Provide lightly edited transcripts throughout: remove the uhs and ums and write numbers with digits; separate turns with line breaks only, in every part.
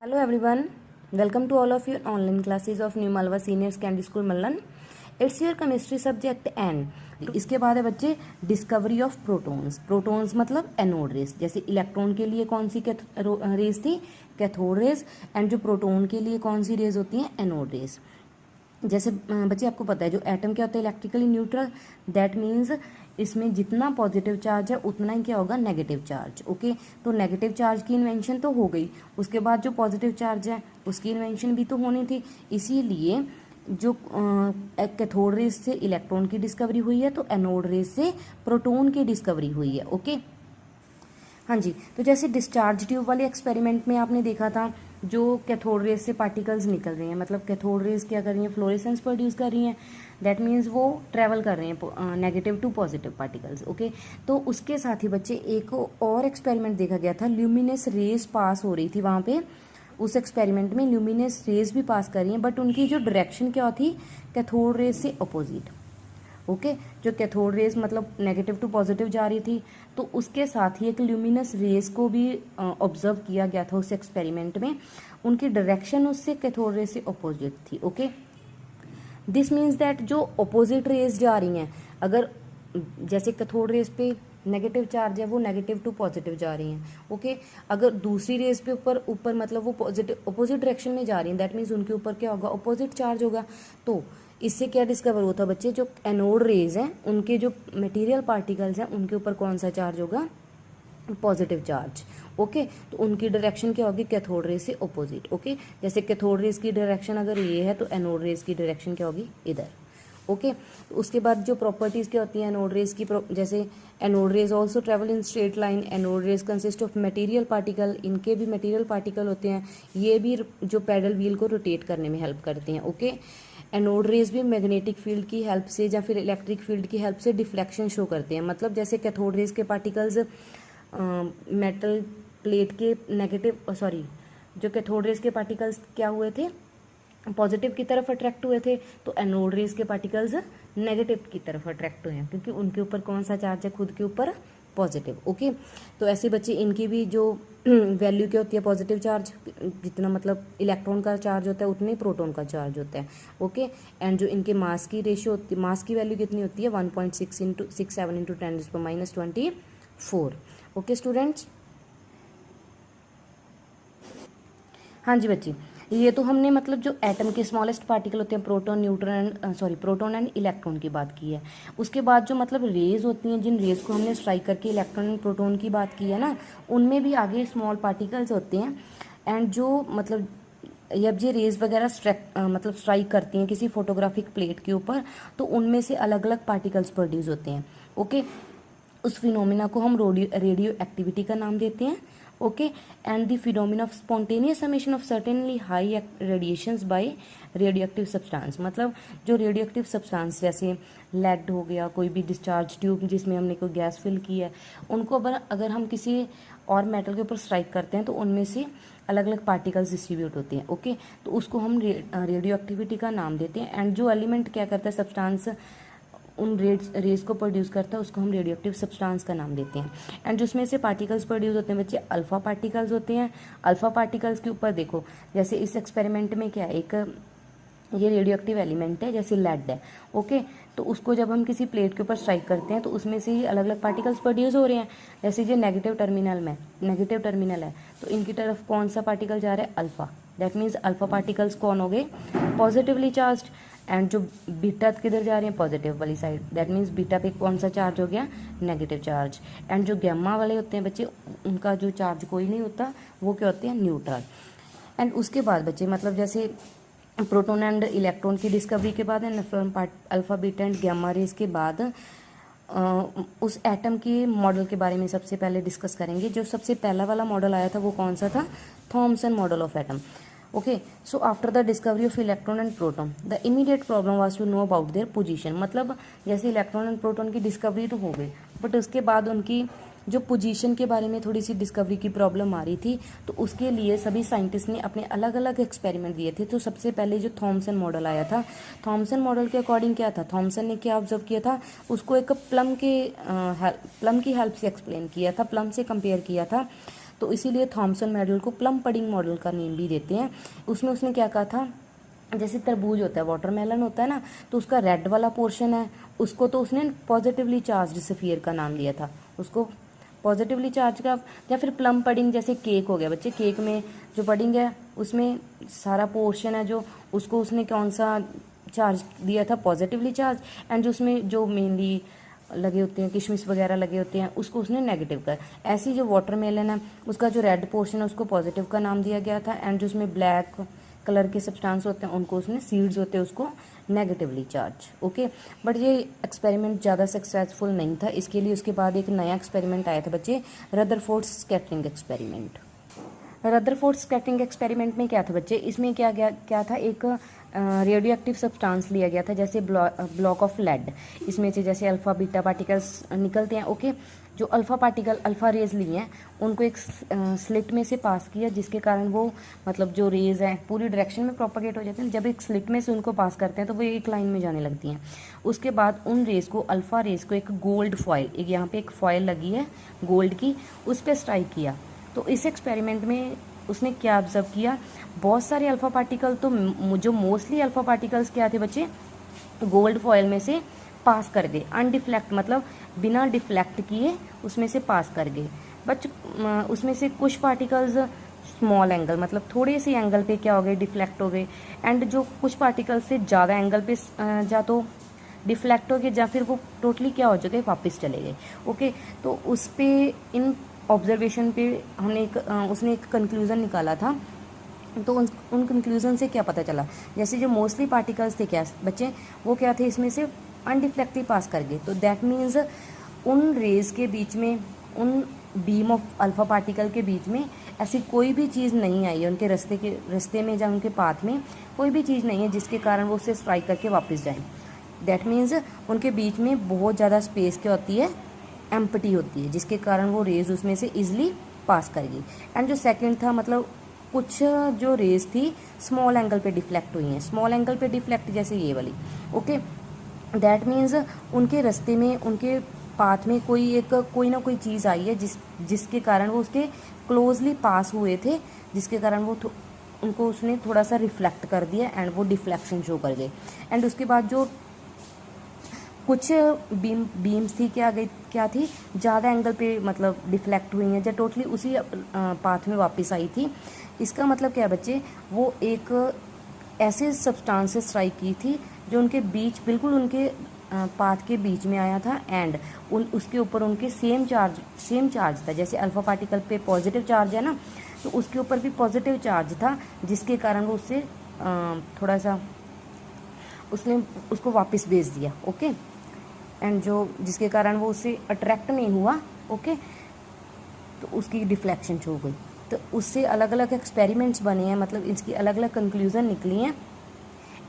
Hello everyone, welcome to all of your online classes of New Malwa Senior Secondary School Mallan. It's your chemistry subject and इसके बाद है बच्चे discovery of protons. Protons मतलब anode rays. जैसे electron के लिए कौन सी race थी, कैथोड रेस, एंड जो प्रोटॉन के लिए कौन सी रेस होती है, एनोड रेस। जैसे बच्चे आपको पता है जो एटम क्या होता है, इलेक्ट्रिकली न्यूट्रल। दैट मीन्स इसमें जितना पॉजिटिव चार्ज है उतना ही क्या होगा, नेगेटिव चार्ज। ओके, तो नेगेटिव चार्ज की इन्वेंशन तो हो गई, उसके बाद जो पॉजिटिव चार्ज है उसकी इन्वेंशन भी तो होनी थी। इसीलिए जो कैथोड रेस से इलेक्ट्रॉन की डिस्कवरी हुई है, तो एनोड रेस से प्रोटॉन की डिस्कवरी हुई है। ओके, हाँ जी। तो जैसे डिस्चार्ज ट्यूब वाले एक्सपेरिमेंट में आपने देखा था जो कैथोड रेस से पार्टिकल्स निकल रहे हैं, मतलब कैथोड रेस क्या कर रही हैं, फ्लोरेसेंस प्रोड्यूस कर रही हैं। दैट मीन्स वो ट्रेवल कर रहे हैं negative to positive particles. Okay, तो उसके साथ ही बच्चे एक और एक्सपेरिमेंट देखा गया था, ल्यूमिनस रेस पास हो रही थी वहाँ पे। उस एक्सपेरिमेंट में ल्यूमिनस रेस भी पास कर रही हैं, बट उनकी जो डायरेक्शन क्या थी, कैथोड रेस से अपोजिट। ओके, जो कैथोड रेस मतलब नेगेटिव टू पॉजिटिव जा रही थी, तो उसके साथ ही एक ल्यूमिनस रेस को भी ऑब्जर्व किया गया था उस एक्सपेरिमेंट में। उनकी डायरेक्शन उससे कैथोड रेस से अपोजिट थी। ओके, दिस मीन्स दैट जो अपोजिट रेस जा रही हैं, अगर जैसे कैथोड रेस पे नेगेटिव चार्ज है वो नेगेटिव टू पॉजिटिव जा रही हैं। ओके, अगर दूसरी रेस पे ऊपर मतलब वो पॉजिटिव अपोजिट डायरेक्शन में जा रही हैं, दैट मीन्स उनके ऊपर क्या होगा, अपोजिट चार्ज होगा। तो इससे क्या डिस्कवर होता है बच्चे, जो एनोड रेज हैं उनके जो मटेरियल पार्टिकल्स हैं उनके ऊपर कौन सा चार्ज होगा, पॉजिटिव चार्ज। ओके, तो उनकी डायरेक्शन क्या होगी, कैथोड रेस से अपोजिट। ओके, जैसे कैथोड रेस की डायरेक्शन अगर ये है तो एनोड रेस की डायरेक्शन क्या होगी, इधर। ओके, तो उसके बाद जो प्रॉपर्टीज क्या होती हैं एनोड रेस की, जैसे anode rays also travel in straight line. Anode rays consist of material particle, इनके भी मटेरियल पार्टिकल होते हैं, ये भी जो पैडल व्हील को रोटेट करने में हेल्प करते हैं। ओके, एनोड रेस भी मैग्नेटिक फील्ड की हेल्प से या फिर इलेक्ट्रिक फील्ड की हेल्प से डिफ्लेक्शन शो करते हैं। मतलब जैसे कैथोड रेस के पार्टिकल्स मेटल प्लेट के जो कैथोड रेस के पार्टिकल्स क्या हुए थे, पॉजिटिव की तरफ अट्रैक्ट हुए थे, तो एनोड रेस के पार्टिकल्स नेगेटिव की तरफ अट्रैक्ट हुए हैं, क्योंकि उनके ऊपर कौन सा चार्ज है, खुद के ऊपर पॉजिटिव। ओके, तो ऐसे बच्चे इनकी भी जो वैल्यू क्या होती है, पॉजिटिव चार्ज जितना मतलब इलेक्ट्रॉन का चार्ज होता है उतने ही प्रोटॉन का चार्ज होता है। ओके, एंड जो इनके मास की रेशियो होती है, मास की वैल्यू कितनी होती है, 1.6 इंटू 67 इंटू 10⁻24। ओके स्टूडेंट्स, हाँ जी बच्चे, ये तो हमने मतलब जो एटम के स्मॉलेस्ट पार्टिकल होते हैं, प्रोटॉन एंड इलेक्ट्रॉन की बात की है। उसके बाद जो मतलब रेज होती हैं, जिन रेज को हमने स्ट्राइक करके इलेक्ट्रॉन एंड प्रोटॉन की बात की है ना, उनमें भी आगे स्मॉल पार्टिकल्स होते हैं। एंड जो मतलब जब ये रेज वगैरह स्ट्राइक करती हैं किसी फोटोग्राफिक प्लेट के ऊपर, तो उनमें से अलग अलग पार्टिकल्स प्रोड्यूस होते हैं। ओके, उस फिनोमिना को हम रेडियो एक्टिविटी का नाम देते हैं। Okay, and the phenomena of spontaneous emission of certainly high radiations by radio active substance. मतलब जो रेडियो एक्टिव सब्सटेंस जैसे लेड हो गया, कोई भी डिस्चार्ज ट्यूब जिसमें हमने कोई गैस फिल की है, उनको अगर हम किसी और मेटल के ऊपर स्ट्राइक करते हैं तो उनमें से अलग अलग पार्टिकल्स डिस्ट्रीब्यूट होते हैं। ओके, तो उसको हम रेडियो एक्टिविटी का नाम देते हैं। एंड जो एलिमेंट क्या करता है, सब्सटेंस उन रेज को प्रोड्यूस करता है, उसको हम रेडियो एक्टिव सब्सटेंस का नाम देते हैं। एंड जिसमें से पार्टिकल्स प्रोड्यूस होते हैं बच्चे, अल्फा पार्टिकल्स होते हैं। अल्फा पार्टिकल्स के ऊपर देखो, जैसे इस एक्सपेरिमेंट में क्या है, एक ये रेडियो एक्टिव एलिमेंट है, जैसे लेड है। ओके, तो उसको जब हम किसी प्लेट के ऊपर स्ट्राइक करते हैं तो उसमें से ही अलग अलग पार्टिकल्स प्रोड्यूस हो रहे हैं। जैसे ये नेगेटिव टर्मिनल है, तो इनकी तरफ कौन सा पार्टिकल जा रहा है, alpha. That means alpha particles कौन हो गए, पॉजिटिवली चार्ज। एंड जो बीटा किधर जा रहे हैं, पॉजिटिव वाली साइड। दैट मीन्स बीटा पे कौन सा चार्ज हो गया, नेगेटिव चार्ज। एंड जो गैमा वाले होते हैं बच्चे, उनका जो चार्ज कोई नहीं होता, वो क्या होते हैं, न्यूट्रल। एंड उसके बाद बच्चे मतलब जैसे प्रोटॉन एंड इलेक्ट्रॉन की डिस्कवरी के बाद and alpha beta and gamma rays के बाद उस एटम के मॉडल के बारे में सबसे पहले डिस्कस करेंगे। जो सबसे पहला वाला मॉडल आया था वो कौन सा था, Thomson model of atom. Okay, so after the discovery of electron and proton the immediate problem was to know about their position. मतलब जैसे इलेक्ट्रॉन एंड प्रोटॉन की डिस्कवरी तो हो गई, बट उसके बाद उनकी जो पोजीशन के बारे में थोड़ी सी डिस्कवरी की प्रॉब्लम आ रही थी, तो उसके लिए सभी साइंटिस्ट ने अपने अलग अलग एक्सपेरिमेंट दिए थे। तो सबसे पहले जो थॉमसन मॉडल आया था, थॉमसन मॉडल के अकॉर्डिंग क्या था, थॉमसन ने क्या ऑब्जर्व किया था, उसको एक प्लम की हेल्प से एक्सप्लेन किया था, प्लम से कंपेयर किया था। तो इसीलिए थॉमसन मॉडल को प्लम पडिंग मॉडल का नेम भी देते हैं। उसमें उसने क्या कहा था, जैसे तरबूज होता है, वाटरमेलन होता है ना, तो उसका रेड वाला पोर्शन है, उसको तो उसने पॉजिटिवली चार्ज स्फीयर का नाम दिया था, उसको पॉजिटिवली चार्ज का। या फिर प्लम पडिंग, जैसे केक हो गया बच्चे, केक में जो पडिंग है उसमें सारा पोर्शन है जो, उसको उसने कौन सा चार्ज दिया था, पॉजिटिवली चार्ज। एंड जो उसमें जो मेनली लगे होते हैं, किशमिश वगैरह लगे होते हैं, उसको उसने नेगेटिव का। ऐसी जो वाटरमेलन है उसका जो रेड पोर्शन है उसको पॉजिटिव का नाम दिया गया था। एंड जो उसमें ब्लैक कलर के सब्सटेंस होते हैं उनको उसने, सीड्स होते हैं उसको नेगेटिवली चार्ज। ओके, बट ये एक्सपेरिमेंट ज़्यादा सक्सेसफुल नहीं था, इसके लिए उसके बाद एक नया एक्सपेरिमेंट आया था बच्चे, Rutherford scattering experiment. Rutherford scattering experiment में क्या था बच्चे, इसमें क्या था, एक रेडियो एक्टिव सब्सटेंस लिया गया था, जैसे ब्लॉक ऑफ लेड, इसमें से जैसे अल्फ़ा बीटा पार्टिकल्स निकलते हैं। ओके, जो अल्फ़ा पार्टिकल, अल्फ़ा रेज लिए हैं, उनको एक स्लिट में से पास किया, जिसके कारण वो मतलब जो रेज हैं पूरी डायरेक्शन में प्रोपागेट हो जाते हैं। जब एक स्लिट में से उनको पास करते हैं तो वो एक लाइन में जाने लगती हैं। उसके बाद उन रेज को, अल्फ़ा रेज को एक गोल्ड फॉयल, एक यहाँ पे एक फॉयल लगी है गोल्ड की, उस पर स्ट्राइक किया। तो इस एक्सपेरिमेंट में उसने क्या ऑब्जर्व किया, बहुत सारे अल्फ़ा पार्टिकल, तो जो मोस्टली अल्फ़ा पार्टिकल्स क्या थे बच्चे, गोल्ड फॉयल में से पास कर गए, अनडिफ्लेक्ट, मतलब बिना डिफ्लेक्ट किए उसमें से पास कर गए। बट उसमें से कुछ पार्टिकल्स स्मॉल एंगल, मतलब थोड़े से एंगल पे क्या हो गए, डिफ्लेक्ट हो गए। एंड जो कुछ पार्टिकल्स से ज़्यादा एंगल पे जा तो डिफ्लेक्ट हो गए, या फिर वो टोटली क्या हो चुके, वापस चले गए। ओके, तो उस पर, इन ऑब्जर्वेशन पे हमने उसने एक कंक्लूज़न निकाला था। तो उन कंक्लूज़न से क्या पता चला, जैसे जो मोस्टली पार्टिकल्स थे क्या बच्चे, वो क्या थे, इसमें से अनडिफ्लेक्टली पास कर गए। तो दैट मीन्स उन रेज के बीच में, उन बीम ऑफ अल्फ़ा पार्टिकल के बीच में ऐसी कोई भी चीज़ नहीं आई है, उनके रास्ते में या उनके पाथ में कोई भी चीज़ नहीं है जिसके कारण वो उससे स्ट्राइक करके वापस जाएं। दैट मीन्स उनके बीच में बहुत ज़्यादा स्पेस क्या होती है, एम्प्टी होती है, जिसके कारण वो रेज उसमें से ईजिली पास कर गई। एंड जो सेकंड था, मतलब कुछ जो रेज थी स्मॉल एंगल पे डिफ्लेक्ट हुई हैं, स्मॉल एंगल पे डिफ्लेक्ट, जैसे ये वाली। ओके, दैट मीन्स उनके रास्ते में, उनके पाथ में कोई ना कोई चीज़ आई है जिसके कारण वो उसके क्लोजली पास हुए थे, जिसके कारण वो उनको उसने थोड़ा सा रिफ्लेक्ट कर दिया एंड वो डिफ्लेक्शन शो कर गए। एंड उसके बाद जो कुछ बीम्स थी क्या थी, ज़्यादा एंगल पे मतलब डिफ्लेक्ट हुई हैं, या टोटली उसी पाथ में वापस आई थी। इसका मतलब क्या बच्चे, वो एक ऐसे सब्सटेंस से स्ट्राइक की थी जो उनके बीच, बिल्कुल उनके पाथ के बीच में आया था। एंड उसके ऊपर उनके सेम चार्ज था, जैसे अल्फ़ा पार्टिकल पे पॉजिटिव चार्ज है ना, तो उसके ऊपर भी पॉजिटिव चार्ज था, जिसके कारण वो उससे थोड़ा सा उसने उसको वापस भेज दिया। ओके, एंड जिसके कारण वो उससे अट्रैक्ट नहीं हुआ। ओके, तो उसकी डिफ्लेक्शन हो गई। तो उससे अलग अलग एक्सपेरिमेंट्स बने हैं, मतलब इसकी अलग अलग कंक्लूज़न निकली हैं।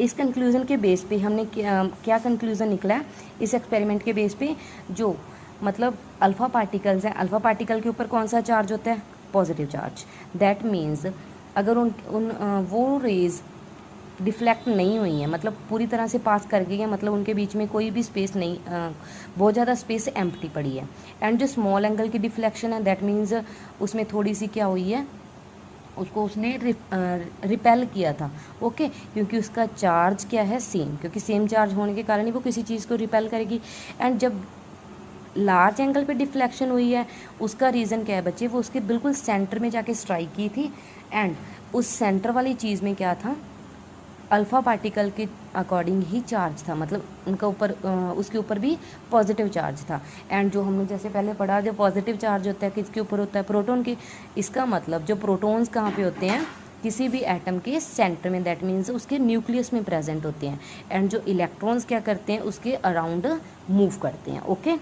इस कंक्लूज़न के बेस पे हमने क्या कंक्लूज़न निकला है इस एक्सपेरिमेंट के बेस पे, जो मतलब अल्फ़ा पार्टिकल्स हैं, अल्फ़ा पार्टिकल के ऊपर कौन सा चार्ज होता है, पॉजिटिव चार्ज। दैट मीन्स अगर वो रेज डिफ्लेक्ट नहीं हुई है, मतलब पूरी तरह से पास कर गई है, मतलब उनके बीच में कोई भी स्पेस नहीं, बहुत ज़्यादा स्पेस एम्प्टी पड़ी है। एंड जो स्मॉल एंगल की डिफ्लेक्शन है, दैट मीन्स उसमें थोड़ी सी क्या हुई है, उसको उसने रिपेल किया था। ओके, क्योंकि उसका चार्ज क्या है, सेम, क्योंकि सेम चार्ज होने के कारण ही वो किसी चीज़ को रिपेल करेगी। एंड जब लार्ज एंगल पे डिफ्लेक्शन हुई है, उसका रीज़न क्या है बच्चे, वो उसके बिल्कुल सेंटर में जाके स्ट्राइक की थी। एंड उस सेंटर वाली चीज़ में क्या था, अल्फ़ा पार्टिकल के अकॉर्डिंग ही चार्ज था, मतलब उनका ऊपर उसके ऊपर भी पॉजिटिव चार्ज था। एंड जो हमने जैसे पहले पढ़ा, जो पॉजिटिव चार्ज होता है किसके ऊपर होता है, प्रोटॉन के। इसका मतलब जो प्रोटॉन्स कहाँ पे होते हैं, किसी भी एटम के सेंटर में, दैट मीन्स उसके न्यूक्लियस में प्रेजेंट होते हैं। एंड जो इलेक्ट्रॉन्स क्या करते हैं, उसके अराउंड मूव करते हैं। ओके,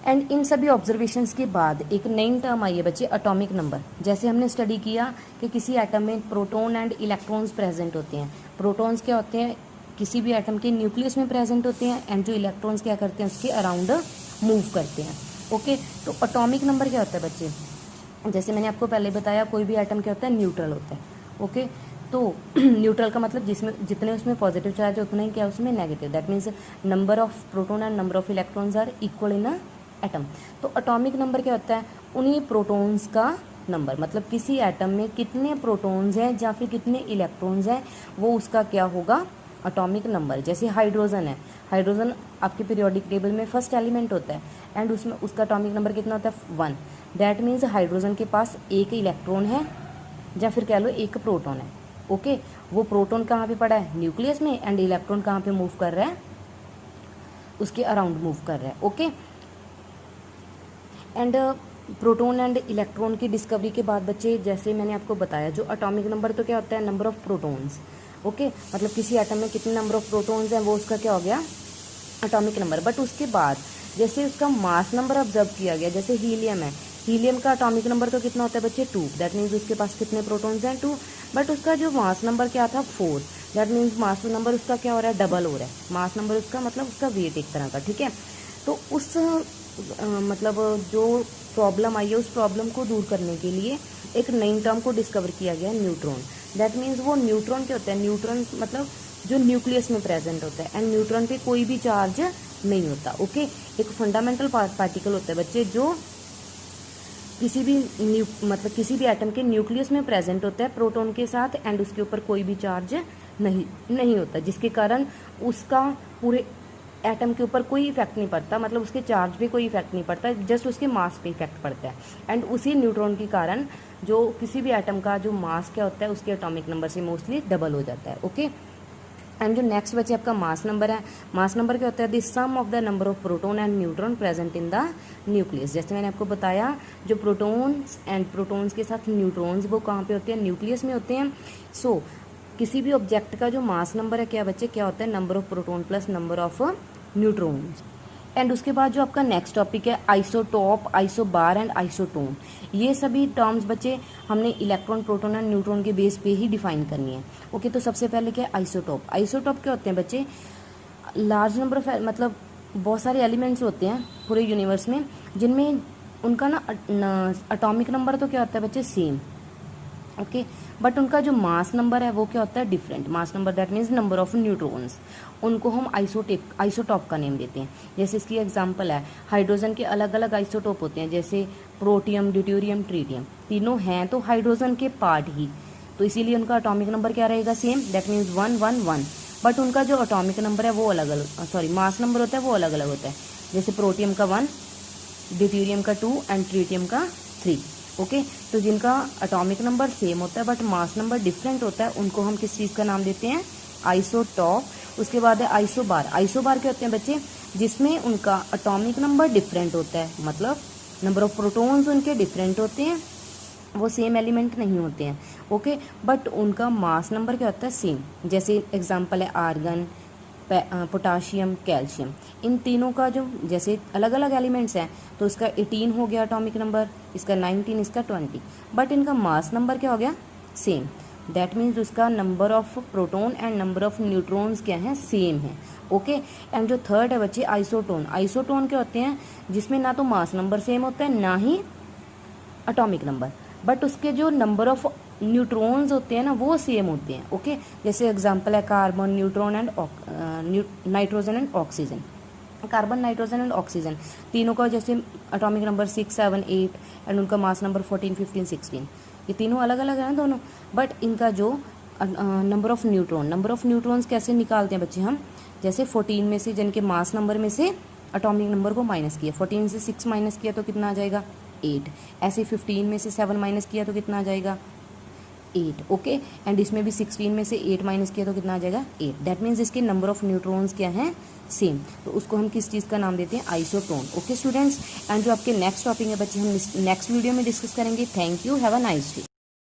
एंड इन सभी ऑब्जर्वेशंस के बाद एक नई टर्म आई है बच्चे, एटॉमिक नंबर। जैसे हमने स्टडी किया कि किसी एटम में प्रोटॉन एंड इलेक्ट्रॉन्स प्रेजेंट होते हैं। प्रोटॉन्स क्या होते हैं, किसी भी एटम के न्यूक्लियस में प्रेजेंट होते हैं। एंड जो इलेक्ट्रॉन्स क्या करते हैं, उसके अराउंड मूव करते हैं। ओके, तो एटॉमिक नंबर क्या होता है बच्चे, जैसे मैंने आपको पहले बताया, कोई भी एटम क्या होता है, न्यूट्रल होता है। ओके, तो न्यूट्रल का मतलब जिसमें जितने उसमें पॉजिटिव चार्ज है उतना ही क्या उसमें negative. That means number of proton and number of electrons are equal in a atom. तो एटॉमिक नंबर क्या होता है, उन्हीं प्रोटॉन्स का नंबर, मतलब किसी एटम में कितने प्रोटॉन्स हैं या फिर कितने इलेक्ट्रॉन्स हैं, वो उसका क्या होगा, एटॉमिक नंबर। जैसे हाइड्रोजन है, हाइड्रोजन आपके पीरियोडिक टेबल में फर्स्ट एलिमेंट होता है एंड उसमें उसका एटॉमिक नंबर कितना होता है 1। दैट मीन्स हाइड्रोजन के पास एक इलेक्ट्रॉन है या फिर कह लो एक प्रोटॉन है। ओके, वो प्रोटॉन कहाँ पे पड़ा है, न्यूक्लियस में, एंड इलेक्ट्रॉन कहाँ पे मूव कर रहा है, उसके अराउंड मूव कर रहा है। Okay, and proton and electron की डिस्कवरी के बाद बच्चे, जैसे मैंने आपको बताया, जो एटॉमिक नंबर तो क्या होता है, नंबर ऑफ प्रोटॉन्स। ओके, मतलब किसी एटम में कितने नंबर ऑफ प्रोटॉन्स हैं, वो उसका क्या हो गया, एटॉमिक नंबर। बट उसके बाद जैसे उसका मास नंबर ऑब्जर्व किया गया, जैसे हीलियम है, हीलियम का एटॉमिक नंबर तो कितना होता है बच्चे 2, दैट मीन्स उसके पास कितने प्रोटॉन्स हैं 2, बट उसका जो मास नंबर क्या था 4, दैट मीन्स मास नंबर उसका क्या हो रहा है, डबल हो रहा है। मास नंबर उसका मतलब उसका वेट एक तरह का, ठीक है। तो उस मतलब जो प्रॉब्लम आई है, उस प्रॉब्लम को दूर करने के लिए एक नई टर्म को डिस्कवर किया गया, न्यूट्रॉन। दैट मीन्स वो न्यूट्रॉन क्या होता है, न्यूट्रॉन मतलब जो न्यूक्लियस में प्रेजेंट होता है, एंड न्यूट्रॉन पे कोई भी चार्ज नहीं होता। ओके, एक फंडामेंटल पार्टिकल होता है बच्चे, जो किसी भी मतलब किसी भी एटम के न्यूक्लियस में प्रेजेंट होता है प्रोटॉन के साथ, एंड उसके ऊपर कोई भी चार्ज नहीं होता, जिसके कारण उसका पूरे एटम के ऊपर कोई इफेक्ट नहीं पड़ता, मतलब उसके चार्ज पे कोई इफेक्ट नहीं पड़ता, जस्ट उसके मास पे इफेक्ट पड़ता है। एंड उसी न्यूट्रॉन के कारण जो किसी भी एटम का जो मास क्या होता है, उसके एटॉमिक नंबर से मोस्टली डबल हो जाता है। ओके, एंड जो नेक्स्ट बचे आपका मास नंबर है, मास नंबर क्या होता है, the sum of the number of proton and neutron present in the nucleus. जैसे मैंने आपको बताया, जो प्रोटॉन्स एंड प्रोटॉन्स के साथ न्यूट्रॉन्स वो कहाँ पे होते हैं, न्यूक्लियस में होते हैं। सो किसी भी ऑब्जेक्ट का जो मास नंबर है क्या बच्चे, क्या होता है, number of proton plus number of neutrons. And उसके बाद जो आपका नेक्स्ट टॉपिक है आइसोटॉप, आइसोबार एंड आइसोटोन। ये सभी टर्म्स बच्चे हमने इलेक्ट्रॉन, प्रोटॉन एंड न्यूट्रॉन के बेस पे ही डिफाइन करनी है। ओके, तो सबसे पहले क्या है आइसोटॉप। आइसोटॉप क्या होते हैं बच्चे, लार्ज नंबर ऑफ मतलब बहुत सारे एलिमेंट्स होते हैं पूरे यूनिवर्स में, जिनमें उनका ना एटॉमिक नंबर तो क्या होता है बच्चे सेम। ओके, बट उनका जो मास नंबर है वो क्या होता है different. Mass number that means number of neutrons, उनको हम आइसोटॉप का नेम देते हैं। जैसे इसकी एग्जांपल है, हाइड्रोजन के अलग अलग आइसोटॉप होते हैं, जैसे प्रोटियम, ड्यूटेरियम, ट्रिटियम, तीनों हैं तो हाइड्रोजन के पार्ट ही, तो इसीलिए उनका एटॉमिक नंबर क्या रहेगा सेम, दैट मीन्स 1 1 1। बट उनका जो एटॉमिक नंबर है वो अलग अलग, सॉरी मास नंबर होता है वो अलग अलग होता है। जैसे प्रोटियम का 1, ड्यूटेरियम का 2 एंड ट्रिटियम का 3। ओके, तो जिनका एटॉमिक नंबर सेम होता है बट मास नंबर डिफरेंट होता है, उनको हम किस चीज़ का नाम देते हैं, आइसोटॉप। उसके बाद है आइसोबार। आइसोबार क्या होते हैं बच्चे, जिसमें उनका एटॉमिक नंबर डिफरेंट होता है, मतलब नंबर ऑफ प्रोटॉन्स उनके डिफरेंट होते हैं, वो सेम एलिमेंट नहीं होते हैं। ओके, बट उनका मास नंबर क्या होता है सेम। जैसे एग्जांपल है आर्गन, पोटाशियम, कैल्शियम, इन तीनों का जो जैसे अलग अलग एलिमेंट्स हैं, तो इसका 18 हो गया एटॉमिक नंबर, इसका 19, इसका 20, बट इनका मास नंबर क्या हो गया सेम। दैट मीन्स उसका number of proton and number of neutrons क्या है सेम है। ओके, एंड जो थर्ड है बच्चे आइसोटोन। आइसोटोन क्या होते हैं, जिसमें ना तो मास नंबर सेम होता है ना ही एटॉमिक नंबर, बट उसके जो नंबर ऑफ न्यूट्रॉन्स होते हैं ना वो सेम होते हैं। ओके, जैसे एग्जांपल है carbon, neutron and nitrogen and oxygen. Carbon, nitrogen and oxygen तीनों का जैसे एटॉमिक नंबर 6 7 8 एंड उनका मास नंबर 14 15 16, ये तीनों अलग अलग हैं दोनों, बट इनका जो नंबर ऑफ न्यूट्रॉन्स कैसे निकालते हैं बच्चे हम, जैसे 14 में से जिनके मास नंबर में से एटॉमिक नंबर को माइनस किया, 14 से 6 माइनस किया तो कितना आ जाएगा 8, ऐसे 15 में से 7 माइनस किया तो कितना आ जाएगा 8। ओके, एंड इसमें भी 16 में से 8 माइनस किया तो कितना आ जाएगा 8। दैट मीन्स इसके नंबर ऑफ न्यूट्रॉन्स क्या हैं सेम, तो उसको हम किस चीज़ का नाम देते हैं आइसोटोन। ओके स्टूडेंट्स, एंड जो आपके नेक्स्ट टॉपिक है बच्चे हम नेक्स्ट वीडियो में डिस्कस करेंगे। Thank you, have a nice day.